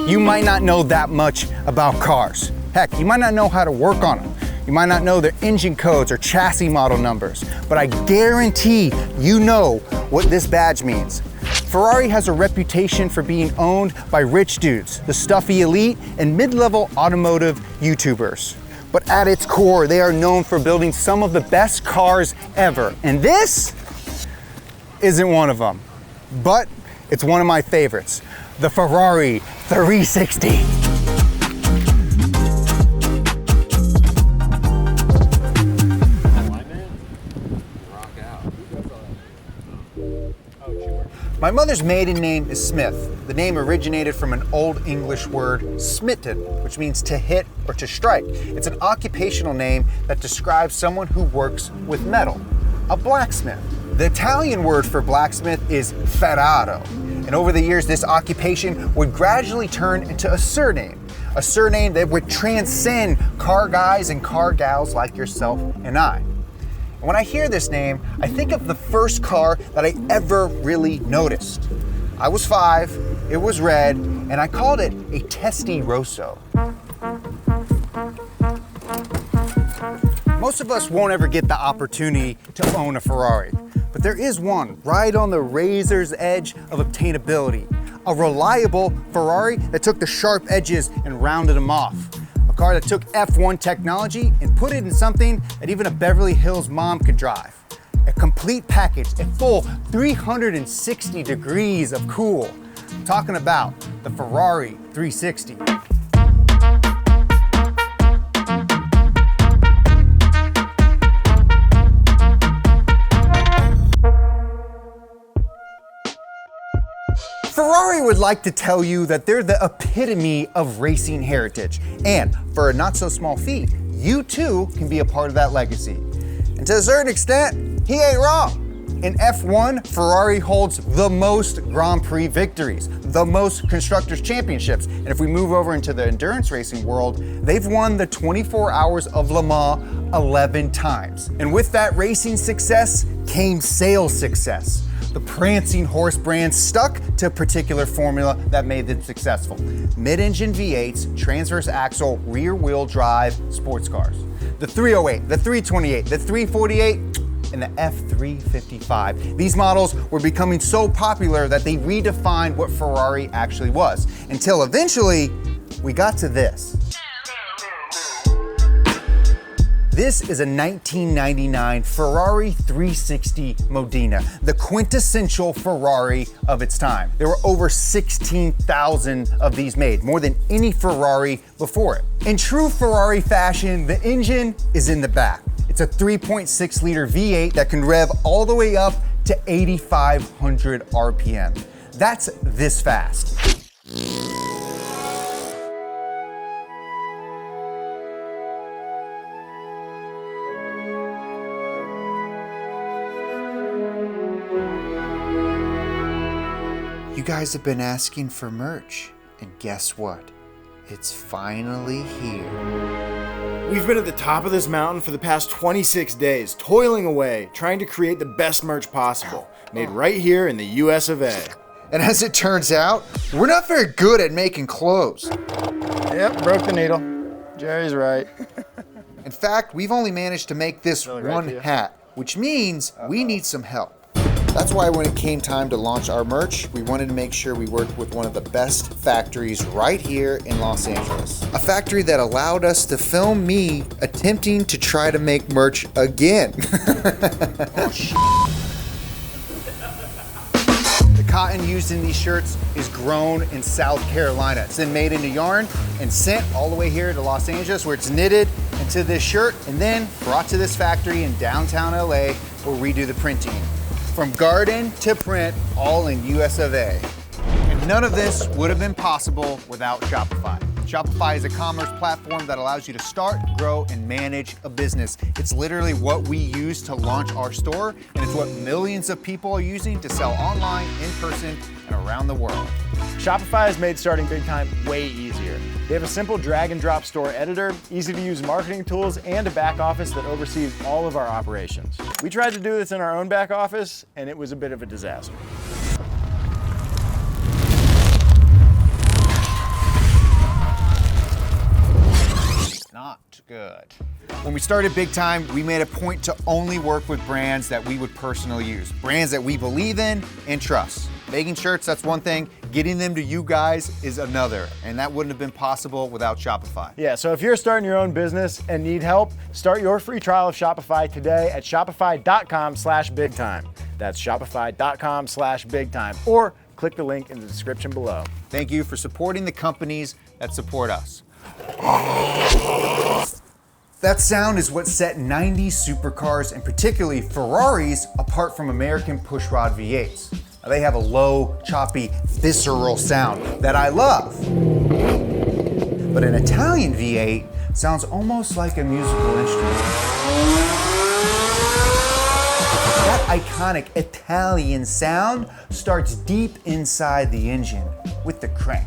you might not know that much about cars. Heck, you might not know how to work on them. You might not know their engine codes or chassis model numbers, but I guarantee you know what this badge means. Ferrari has a reputation for being owned by rich dudes, the stuffy elite, and mid-level automotive YouTubers. But at its core, they are known for building some of the best cars ever. And this isn't one of them, but it's one of my favorites, the Ferrari 360. My mother's maiden name is Smith. The name originated from an Old English word, smitten, which means to hit or to strike. It's an occupational name that describes someone who works with metal, a blacksmith. The Italian word for blacksmith is ferraro. And over the years, this occupation would gradually turn into a surname that would transcend car guys and car gals like yourself and I. When I hear this name, I think of the first car that I ever really noticed. I was 5, it was red, and I called it a Testarossa. Most of us won't ever get the opportunity to own a Ferrari, but there is one right on the razor's edge of obtainability. A reliable Ferrari that took the sharp edges and rounded them off. Car that took F1 technology and put it in something that even a Beverly Hills mom could drive. A complete package, a full 360 degrees of cool. I'm talking about the Ferrari 360. Ferrari would like to tell you that they're the epitome of racing heritage. And for a not so small fee, you too can be a part of that legacy. And to a certain extent, he ain't wrong. In F1, Ferrari holds the most Grand Prix victories, the most Constructors' Championships. And if we move over into the endurance racing world, they've won the 24 Hours of Le Mans 11 times. And with that racing success came sales success. The prancing horse brand stuck to a particular formula that made them successful. Mid-engine V8s, transverse axle, rear-wheel drive sports cars. The 308, the 328, the 348, and the F355. These models were becoming so popular that they redefined what Ferrari actually was, until eventually we got to this. This is a 1999 Ferrari 360 Modena, the quintessential Ferrari of its time. There were over 16,000 of these made, more than any Ferrari before it. In true Ferrari fashion, the engine is in the back. It's a 3.6 liter V8 that can rev all the way up to 8,500 RPM. That's this fast. You guys have been asking for merch, and guess what? It's finally here. We've been at the top of this mountain for the past 26 days, toiling away, trying to create the best merch possible, made right here in the US of A. And as it turns out, we're not very good at making clothes. Yep, broke the needle. Jerry's right. In fact, we've only managed to make this Really right one to you. hat, which means we need some help. That's why when it came time to launch our merch, we wanted to make sure we worked with one of the best factories right here in Los Angeles. A factory that allowed us to film me attempting to try to make merch again. The cotton used in these shirts is grown in South Carolina. It's then made into yarn and sent all the way here to Los Angeles, where it's knitted into this shirt and then brought to this factory in downtown LA where we do the printing. From garden to print, all in US of A. And none of this would have been possible without Shopify. Shopify is a commerce platform that allows you to start, grow, and manage a business. It's literally what we use to launch our store, and it's what millions of people are using to sell online, in person, and around the world. Shopify has made starting BigTime way easier. They have a simple drag and drop store editor, easy to use marketing tools, and a back office that oversees all of our operations. We tried to do this in our own back office, and it was a bit of a disaster. good. When we started Big Time, we made a point to only work with brands that we would personally use, brands that we believe in and trust. Making shirts, that's one thing. Getting them to you guys is another, and that wouldn't have been possible without Shopify. Yeah, so if you're starting your own business and need help, start your free trial of Shopify today at shopify.com/bigtime. That's shopify.com/bigtime, or click the link in the description below. Thank you for supporting the companies that support us. That sound is what set 90s supercars, and particularly Ferraris, apart from American pushrod V8s. Now, they have a low, choppy, visceral sound that I love. But an Italian V8 sounds almost like a musical instrument. That iconic Italian sound starts deep inside the engine with the crank.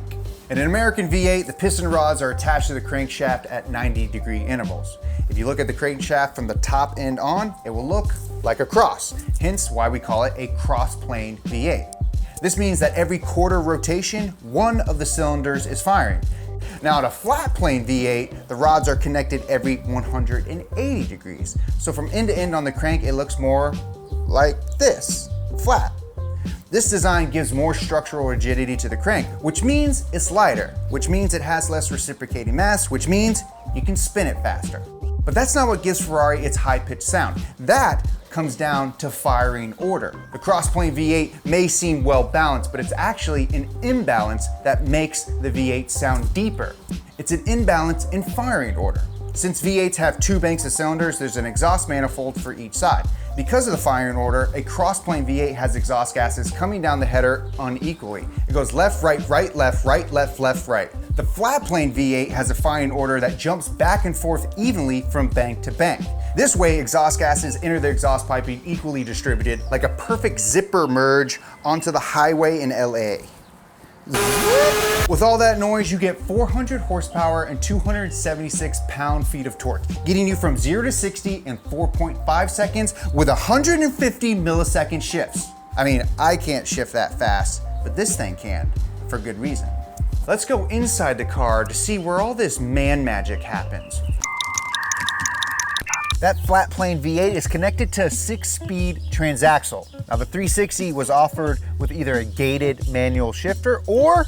In an American V8, the piston rods are attached to the crankshaft at 90-degree intervals. If you look at the crankshaft from the top end on, it will look like a cross, hence why we call it a cross-planed V8. This means that every quarter rotation, one of the cylinders is firing. Now at a flat-plane V8, the rods are connected every 180 degrees. So from end to end on the crank, it looks more like this, flat. This design gives more structural rigidity to the crank, which means it's lighter, which means it has less reciprocating mass, which means you can spin it faster. But that's not what gives Ferrari its high-pitched sound. That comes down to firing order. The cross-plane V8 may seem well-balanced, but it's actually an imbalance that makes the V8 sound deeper. It's an imbalance in firing order. Since V8s have two banks of cylinders, there's an exhaust manifold for each side. Because of the firing order, a cross-plane V8 has exhaust gases coming down the header unequally. It goes left, right, right, left, right, left, left, right. The flat-plane V8 has a firing order that jumps back and forth evenly from bank to bank. This way, exhaust gases enter the exhaust piping equally distributed, like a perfect zipper merge onto the highway in LA. With all that noise, you get 400 horsepower and 276 pound-feet of torque, getting you from 0 to 60 in 4.5 seconds with 150 millisecond shifts. I mean, I can't shift that fast, but this thing can, for good reason. Let's go inside the car to see where all this man magic happens. That flat plane V8 is connected to a 6-speed transaxle. Now the 360 was offered with either a gated manual shifter or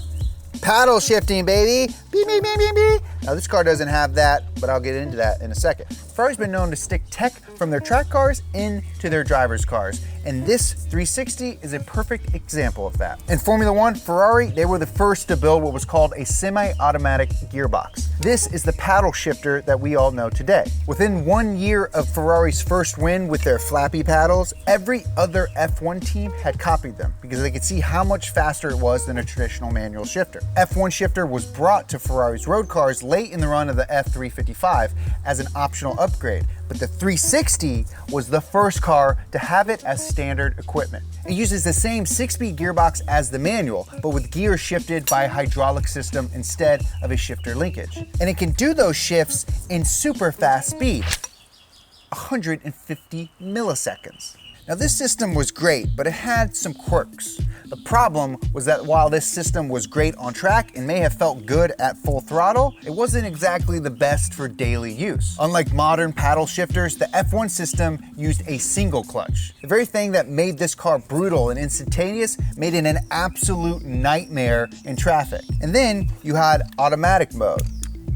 paddle shifting, baby. Beep, beep, beep, beep, beep. Now this car doesn't have that, but I'll get into that in a second. Ferrari's been known to stick tech from their track cars into their drivers' cars, and this 360 is a perfect example of that. In Formula One, Ferrari, they were the first to build what was called a semi-automatic gearbox. This is the paddle shifter that we all know today. Within 1 year of Ferrari's first win with their flappy paddles, every other F1 team had copied them because they could see how much faster it was than a traditional manual shifter. F1 shifter was brought to Ferrari's road cars late in the run of the F355 as an optional upgrade, but the 360 was the first car to have it as standard equipment. It uses the same 6-speed gearbox as the manual, but with gears shifted by a hydraulic system instead of a shifter linkage. And it can do those shifts in super fast speed, 150 milliseconds. Now this system was great, but it had some quirks. The problem was that while this system was great on track and may have felt good at full throttle, it wasn't exactly the best for daily use. Unlike modern paddle shifters, the F1 system used a single clutch. The very thing that made this car brutal and instantaneous made it an absolute nightmare in traffic. And then you had automatic mode.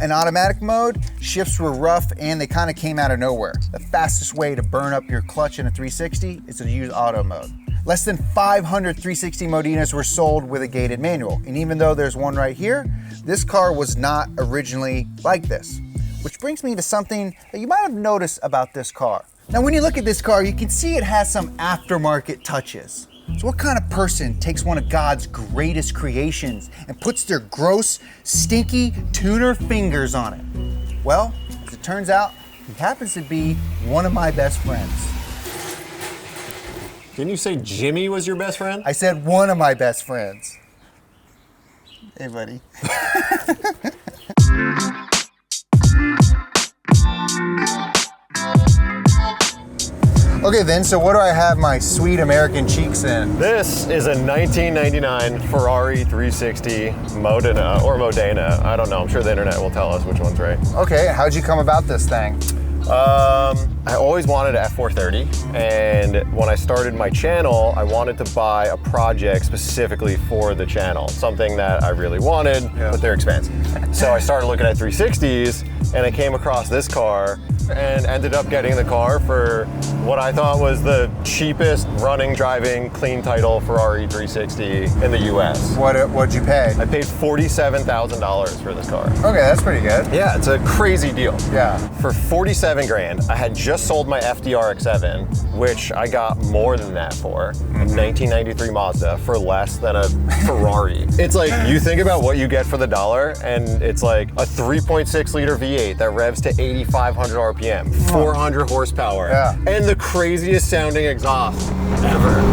In automatic mode, shifts were rough and they kind of came out of nowhere. The fastest way to burn up your clutch in a 360 is to use auto mode. Less than 500 360 Modenas were sold with a gated manual. And even though there's one right here, this car was not originally like this. Which brings me to something that you might have noticed about this car. Now, when you look at this car, you can see it has some aftermarket touches. So what kind of person takes one of God's greatest creations and puts their gross, stinky tuner fingers on it? Well, as it turns out, he happens to be one of my best friends. Didn't you say Jimmy was your best friend? I said one of my best friends. Hey, buddy. Okay, then, so what do I have my sweet American cheeks in? This is a 1999 Ferrari 360 Modena, or Modena. I don't know. I'm sure the internet will tell us which one's right. Okay, how'd you come about this thing? I always wanted an F430, and when I started my channel, I wanted to buy a project specifically for the channel, something that I really wanted, but they're expensive. So I started looking at 360s, and I came across this car and ended up getting the car for what I thought was the cheapest running, driving, clean title Ferrari 360 in the US. What'd you pay? I paid $47,000 for this car. Okay, that's pretty good. Yeah, it's a crazy deal. Yeah. For 47 grand, I had just sold my FDRX7, which I got more than that for, a 1993 Mazda, for less than a Ferrari. It's like, you think about what you get for the dollar, and it's like a 3.6 liter V8 that revs to 8,500 RPM, 400 horsepower, and the craziest sounding exhaust ever.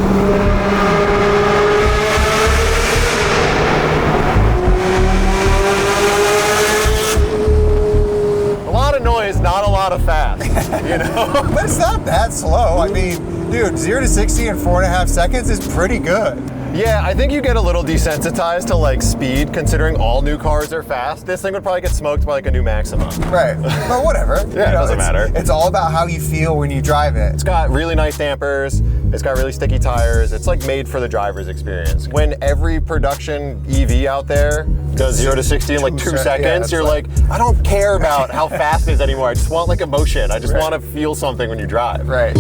Noise, not a lot of fast, you know? But it's not that slow. I mean, dude, 0 to 60 in 4.5 seconds is pretty good. Yeah, I think you get a little desensitized to like speed, considering all new cars are fast. This thing would probably get smoked by like a new Maxima. Right, but whatever. Yeah, it doesn't matter. It's all about how you feel when you drive it. It's got really nice dampers. It's got really sticky tires. It's like made for the driver's experience. When every production EV out there does 0 to 60 in like 2 seconds, you're like, I don't care about how fast it is anymore. I just want like emotion. I just want to feel something when you drive. Right.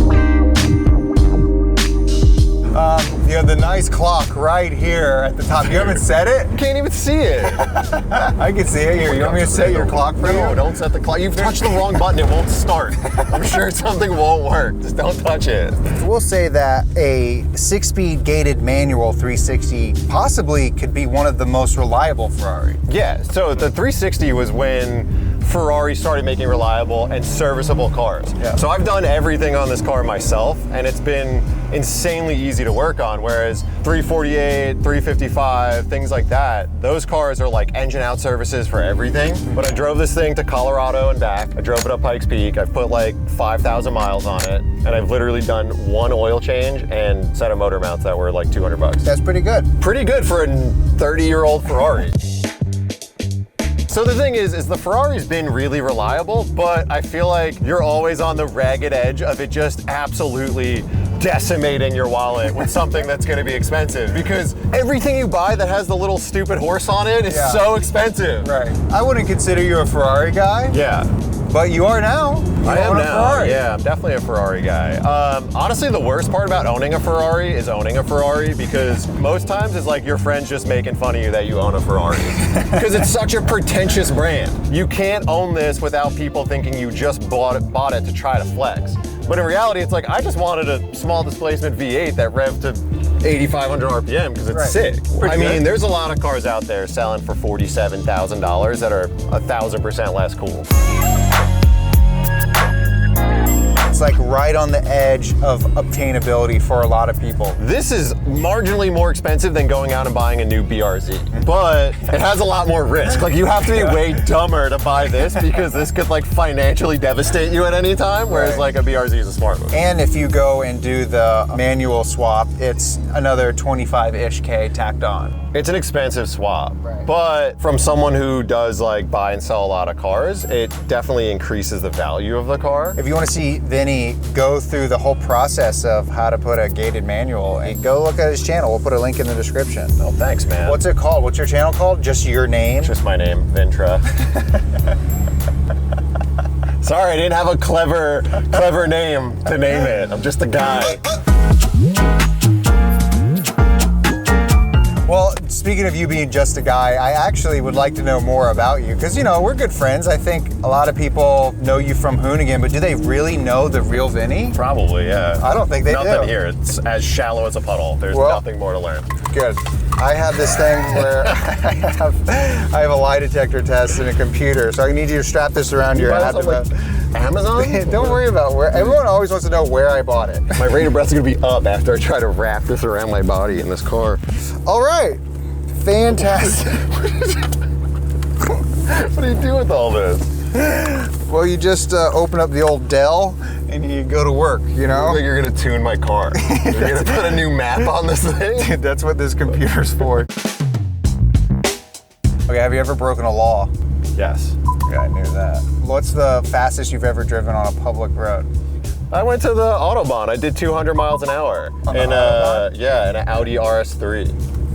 You have the nice clock right here at the top. You haven't set it? You can't even see it. I can see it here. You want me to set your clock for you? No, don't set the clock. You've touched the wrong button. It won't start. I'm sure something won't work. Just don't touch it. We'll say that a 6-speed gated manual 360 possibly could be one of the most reliable Ferrari. Yeah, so the 360 was when Ferrari started making reliable and serviceable cars. Yeah. So I've done everything on this car myself, and it's been insanely easy to work on, whereas 348, 355, things like that, those cars are like engine out services for everything. But I drove this thing to Colorado and back. I drove it up Pikes Peak. I've put like 5,000 miles on it, and I've literally done one oil change and set of motor mounts that were like 200 bucks. That's pretty good. Pretty good for a 30-year-old Ferrari. So the thing is the Ferrari's been really reliable, but I feel like you're always on the ragged edge of it just absolutely decimating your wallet with something that's gonna be expensive, because everything you buy that has the little stupid horse on it is so expensive. Right. I wouldn't consider you a Ferrari guy. Yeah. But you are now. I am now. Ferrari. Yeah, I'm definitely a Ferrari guy. Honestly, the worst part about owning a Ferrari is owning a Ferrari, because most times it's like your friends just making fun of you that you own a Ferrari. Because it's such a pretentious brand. You can't own this without people thinking you just bought it to try to flex. But in reality, it's like, I just wanted a small displacement V8 that revved to 8,500 RPM because it's sick. I mean, there's a lot of cars out there selling for $47,000 that are 1,000% less cool. It's like right on the edge of obtainability for a lot of people. This is marginally more expensive than going out and buying a new BRZ, but it has a lot more risk. Like, you have to be way dumber to buy this, because this could like financially devastate you at any time, whereas like a BRZ is a smart move. And if you go and do the manual swap, it's another 25-ish K tacked on. It's an expensive swap, but from someone who does like buy and sell a lot of cars, it definitely increases the value of the car. If you want to see Vinny go through the whole process of how to put a gated manual, go look at his channel. We'll put a link in the description. Oh, thanks, man. What's it called? What's your channel called? Just your name? Just my name, Vintra. Sorry, I didn't have a clever name to name it. I'm just a guy. Well, speaking of you being just a guy, I actually would like to know more about you, because, you know, we're good friends. I think a lot of people know you from Hoonigan, but do they really know the real Vinny? Probably, yeah. I don't think they do. Nothing here. It's as shallow as a puddle. There's nothing more to learn. Good. I have this thing where I have a lie detector test in a computer, so I need you to strap this around your head. Amazon? Don't worry about where. Everyone always wants to know where I bought it. My rate of breath's gonna be up after I try to wrap this around my body in this car. All right. Fantastic. What do you do with all this? Well, you just open up the old Dell and you go to work, you know? Like you're gonna tune my car. You're gonna put a new map on this thing? Dude, that's what this computer's for. Okay, have you ever broken a law? Yes. Yeah, I knew that. What's the fastest you've ever driven on a public road? I went to the Autobahn. I did 200 miles an hour. On the in Autobahn? yeah, in an Audi RS3.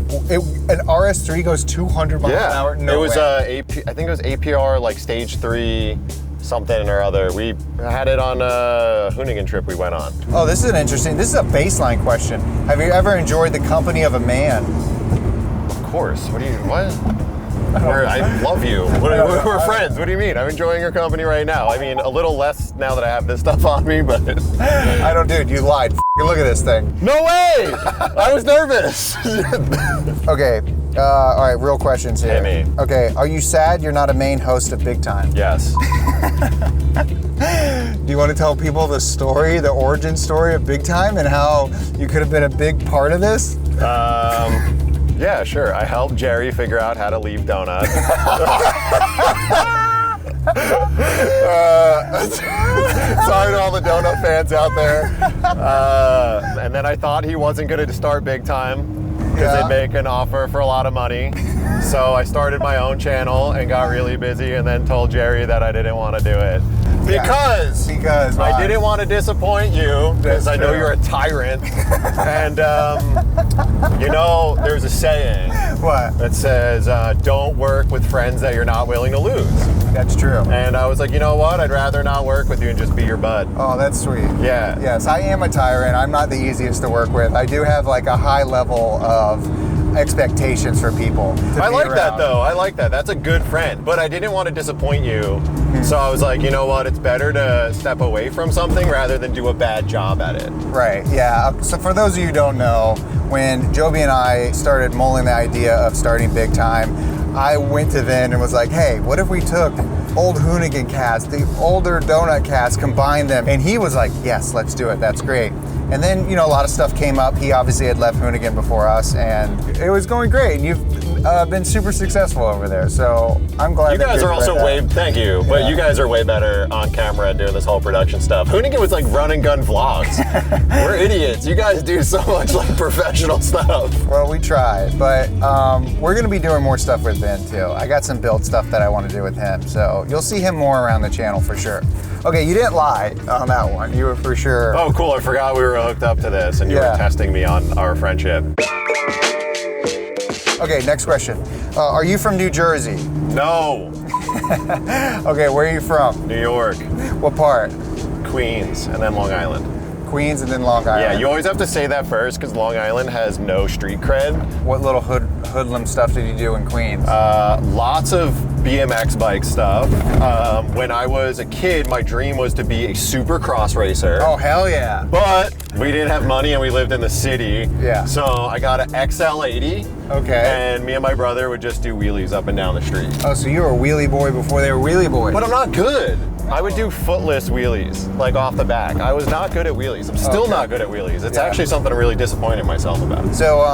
An RS3 goes 200 miles an hour? No it was way. I think it was APR like stage 3 something or other. We had it on a Hoonigan trip we went on. Oh, this is this is a baseline question. Have you ever enjoyed the company of a man? Of course. What? I love you. We're friends. What do you mean? I'm enjoying your company right now. I mean, a little less now that I have this stuff on me, but... I don't, dude, you lied. Look at this thing. No way! I was nervous. Okay, all right, real questions here. Hit me. Okay, are you sad you're not a main host of Big Time? Yes. Do you want to tell people the story, the origin story of Big Time and how you could have been a big part of this? Yeah, sure. I helped Jerry figure out how to leave donuts. Sorry to all the donut fans out there. And then I thought he wasn't going to start Big Time because they'd make an offer for a lot of money. So I started my own channel and got really busy and then told Jerry that I didn't want to do it. Because I didn't want to disappoint you, because I know you're a tyrant. And, you know, there's a saying. What? That says, don't work with friends that you're not willing to lose. That's true. And I was like, you know what? I'd rather not work with you and just be your bud. Oh, that's sweet. Yeah. Yes, I am a tyrant. I'm not the easiest to work with. I do have like a high level of expectations for people. I like that though. I like that. That's a good friend. But I didn't want to disappoint you. So I was like, you know what? It's better to step away from something rather than do a bad job at it. Right, yeah. So for those of you who don't know, when Joby and I started mulling the idea of starting Big Time, I went to Vin and was like, hey, what if we took old Hoonigan cast, the older donut cast, combined them? And he was like, yes, let's do it. That's great. And then, you know, a lot of stuff came up. He obviously had left Hoonigan before us, and it was going great. And you've been super successful over there, so I'm glad. You guys are also thank you, but you guys are way better on camera doing this whole production stuff. Hoonigan was like run and gun vlogs. We're idiots. You guys do so much like professional stuff. Well, we try, but we're gonna be doing more stuff with Vin too. I got some build stuff that I want to do with him, so you'll see him more around the channel for sure. Okay, you didn't lie on that one. You were for sure. Oh, cool. I forgot we were hooked up to this and you were testing me on our friendship. Okay, next question. Are you from New Jersey? No. Okay, where are you from? New York. What part? Queens and then Long Island. Queens and then Long Island. Yeah, you always have to say that first because Long Island has no street cred. What little hoodlum stuff did you do in Queens? Lots of BMX bike stuff. When I was a kid, my dream was to be a supercross racer. Oh, hell yeah. But we didn't have money and we lived in the city. Yeah. So I got an XL80. Okay. And me and my brother would just do wheelies up and down the street. Oh, so you were a wheelie boy before they were wheelie boys. But I'm not good. I would do footless wheelies, like off the back. I was not good at wheelies. I'm still not good at wheelies. It's actually something I'm really disappointed in myself about. So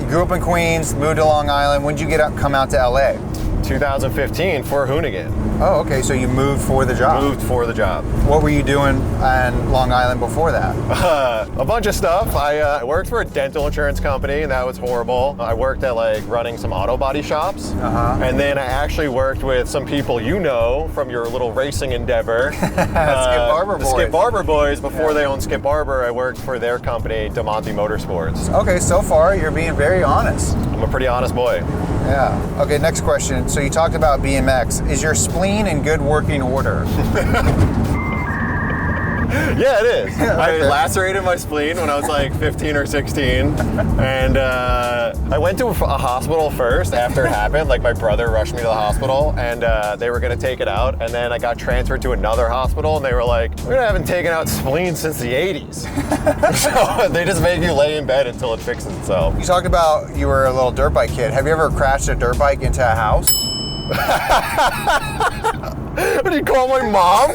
you grew up in Queens, moved to Long Island. When did you come out to LA? 2015 for Hoonigan. Oh, okay, so you moved for the job. Moved for the job. What were you doing on Long Island before that? A bunch of stuff. I worked for a dental insurance company, and that was horrible. I worked at like running some auto body shops. And then I actually worked with some people you know from your little racing endeavor. Skip Barber Boys. Skip Barber Boys. Before they owned Skip Barber, I worked for their company, DeMonte Motorsports. Okay, so far you're being very honest. I'm a pretty honest boy. Yeah. Okay, next question. So you talked about BMX. Is your spleen in good working order? Yeah, it is. I lacerated my spleen when I was like 15 or 16. And I went to a hospital first after it happened. Like my brother rushed me to the hospital and they were going to take it out. And then I got transferred to another hospital and they were like, we haven't taken out spleens since the 80s. So they just make you lay in bed until it fixes itself. You talked about you were a little dirt bike kid. Have you ever crashed a dirt bike into a house? What do you call my mom?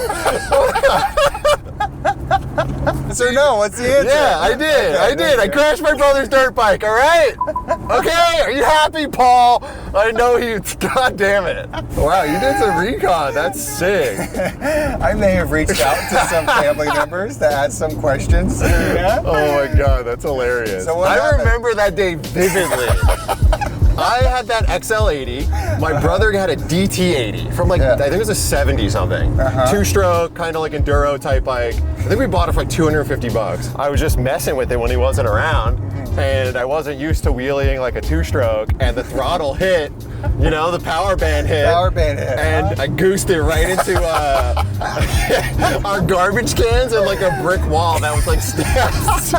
So no, what's the answer? Yeah, I did. I crashed my brother's dirt bike, all right? Okay, are you happy, Paul? I know you. God damn it! Wow, you did some recon. That's sick. I may have reached out to some family members to ask some questions. Yeah? Oh my God, that's hilarious. So what I happened? remember that day vividly. I had that XL80. My brother had a DT80 from like, I think it was a 70 something. Two-stroke, kind of like enduro type bike. I think we bought it for like 250 bucks. I was just messing with it when he wasn't around, and I wasn't used to wheeling like a two-stroke, and the throttle hit, you know, the power band hit. And I goosed it right into our garbage cans and like a brick wall that was like stacked.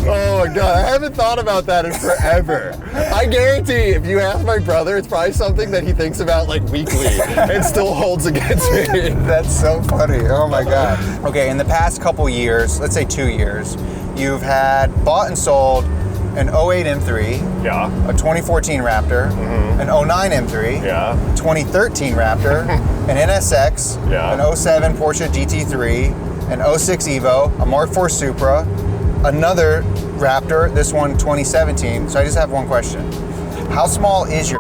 Oh my God, I haven't thought about that in forever. I guarantee if you ask my brother, it's probably something that he thinks about like weekly and still holds against me. That's so funny. Oh my God. Okay, in the past couple years, let's say 2 years, you've had bought and sold an 08 M3, Yeah. a 2014 Raptor, an 09 M3, Yeah. 2013 Raptor, an NSX, Yeah. an 07 Porsche GT3, an 06 Evo, a Mark IV Supra, another Raptor, this one 2017. So I just have one question. How small is your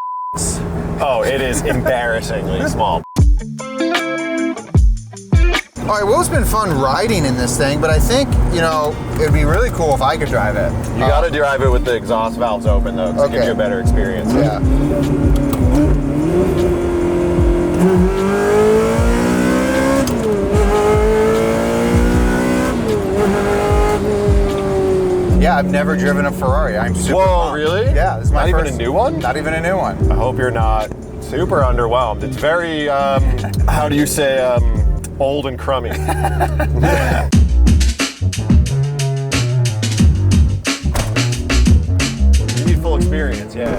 Oh, it is embarrassingly small. All right, well, it's been fun riding in this thing, but I think, you know, it'd be really cool if I could drive it. You gotta drive it with the exhaust valves open though, to give you a better experience. Yeah. Yeah, I've never driven a Ferrari. I'm super Whoa, pumped. really? Yeah, this is my Not first. even a new one? Not even a new one. I hope you're not super underwhelmed. It's very, how do you say, old and crummy. You need full experience, yeah.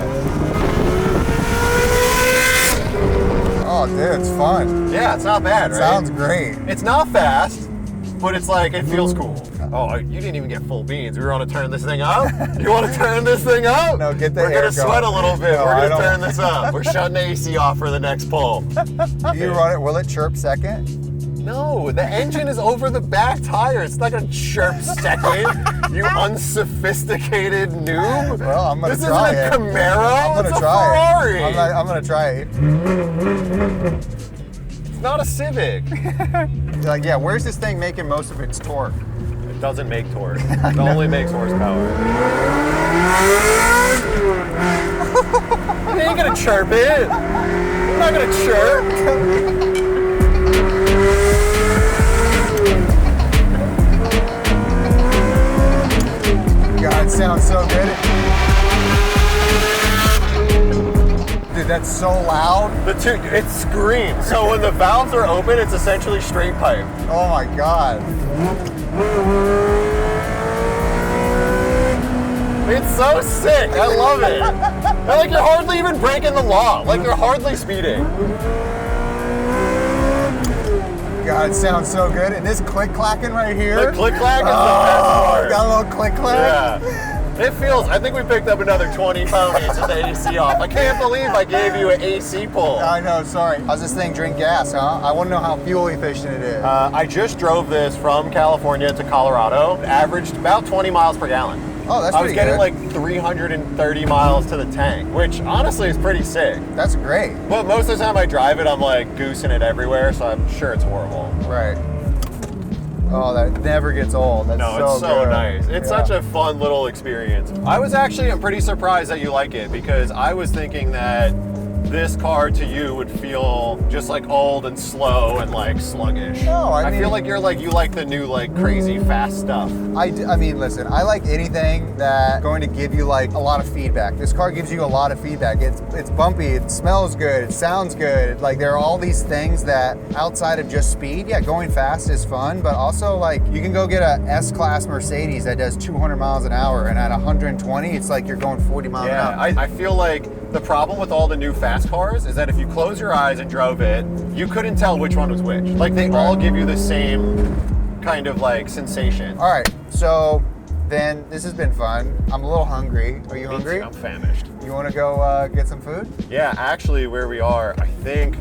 Oh, dude, it's fun. Yeah, it's not bad, right? Sounds great. It's not fast, but it's like, it feels cool. Oh, you didn't even get full beans. We want to turn this thing up? You want to turn this thing up? No, get the We're air gonna sweat a going. little bit. No, We're I gonna turn don't- this up. We're shutting the AC off for the next pull. Do you run it? Will it chirp second? No, the engine is over the back tire. It's not gonna chirp second. You unsophisticated noob. Well, I'm gonna this try isn't it. a Camaro. I'm gonna it's a try Ferrari. it. I'm gonna try it. It's not a Civic. You're like, yeah, where's this thing making most of its torque? It doesn't make torque. It only makes horsepower. You ain't gonna chirp it. You're not gonna chirp. God, it sounds so good. Dude, that's so loud. It screams. So when the valves are open, it's essentially straight pipe. Oh my God. It's so sick. I love it. And like you're hardly even breaking the law. Like you're hardly speeding. God, it sounds so good. And this click-clacking right here. The click-clack is the best part. Got a little click-clack. Yeah. It feels, I think we picked up another 20 ponies with the AC off. I can't believe I gave you an AC pull. I know, sorry. How's this thing drink gas, huh? I want to know how fuel efficient it is. I just drove this from California to Colorado. It averaged about 20 miles per gallon. Oh, that's I was pretty getting good. like 330 miles to the tank, which honestly is pretty sick. That's great. But most of the time I drive it, I'm like goosing it everywhere, so I'm sure it's horrible. Right. Oh, that never gets old. That's No, so it's so good. nice. It's Yeah. such a fun little experience. I'm pretty surprised that you like it because I was thinking that this car to you would feel just like old and slow and like sluggish. No, I mean- feel like you like the new like crazy fast stuff. I mean, listen, I like anything that's going to give you like a lot of feedback. This car gives you a lot of feedback. It's bumpy, it smells good, it sounds good. Like there are all these things that outside of just speed, yeah, going fast is fun, but also like you can go get a S-Class Mercedes that does 200 miles an hour and at 120, it's like you're going 40 miles an Yeah, hour. I feel like the problem with all the new fast cars is that if you close your eyes and drove it, you couldn't tell which one was which. Like they all give you the same kind of like sensation. All right, so then this has been fun. I'm a little hungry. Are you hungry? I'm famished. You want to go get some food? Yeah, actually where we are, I think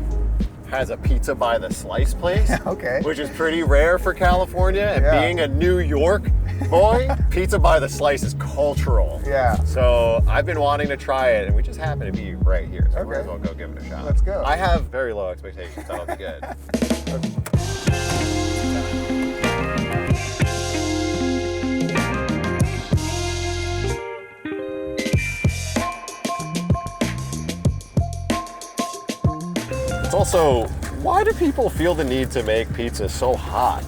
has a pizza by the slice place. Okay. Which is pretty rare for California. And being a New York boy, pizza by the slice is cultural. Yeah. So I've been wanting to try it, and we just happen to be right here. So we might as well go give it a shot. Let's go. I have very low expectations. That'll be good. It's also, why do people feel the need to make pizza so hot?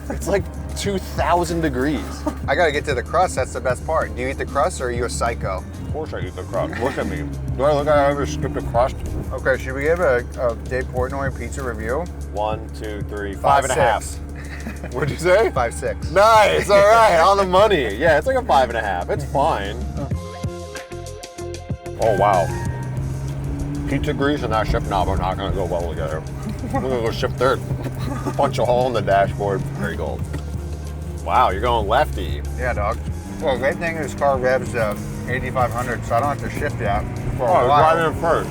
It's like 2,000 degrees. I gotta get to the crust. That's the best part. Do you eat the crust, or are you a psycho? Of course I eat the crust. Look at me. Do I look like I ever skipped a crust? Okay, should we give a Dave Portnoy pizza review? 1, 2, 3, 5.5. What'd you say? 5.6. Nice, all right, on the money. Yeah, it's like a 5.5. It's fine. Oh, wow. Pizza grease and that shift knob are not gonna go well together. I'm gonna go shift third. Punch a hole in the dashboard. Very gold. Wow, you're going lefty. Yeah, dog. Well, the great thing is this car revs 8,500, so I don't have to shift yet for a Oh, while. right in first.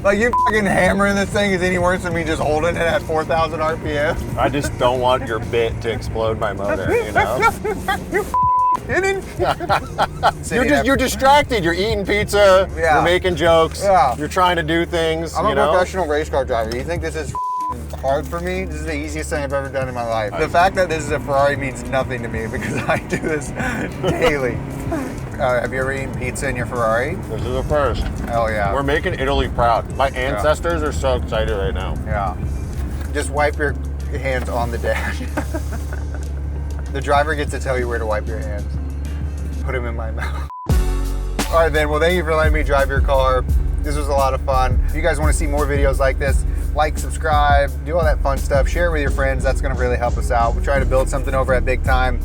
Like, you fucking hammering this thing is any worse than me just holding it at 4,000 RPM. I just don't want your bit to explode my motor, you know? You're distracted. You're eating pizza. Yeah. You're making jokes. Yeah. You're trying to do things. I'm you a know? professional race car driver. You think this is hard for me? This is the easiest thing I've ever done in my life. The fact that this is a Ferrari means nothing to me because I do this daily. Have you ever eaten pizza in your Ferrari? This is a first. Hell yeah. We're making Italy proud. My ancestors are so excited right now. Yeah. Just wipe your hands on the dash. The driver gets to tell you where to wipe your hands. Put them in my mouth. All right, then. Well, thank you for letting me drive your car. This was a lot of fun. If you guys want to see more videos like this, like, subscribe, do all that fun stuff. Share it with your friends. That's going to really help us out. We're trying to build something over at BigTime.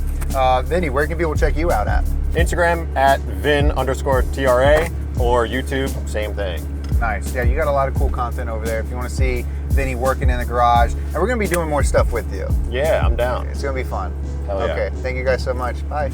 Vinny, where can people check you out at? Instagram at Vin_TRA or YouTube, same thing. Nice. Yeah, you got a lot of cool content over there. If you want to see Vinny working in the garage, and we're going to be doing more stuff with you. Yeah, I'm down. It's going to be fun. Hell yeah. Okay. Thank you guys so much. Bye.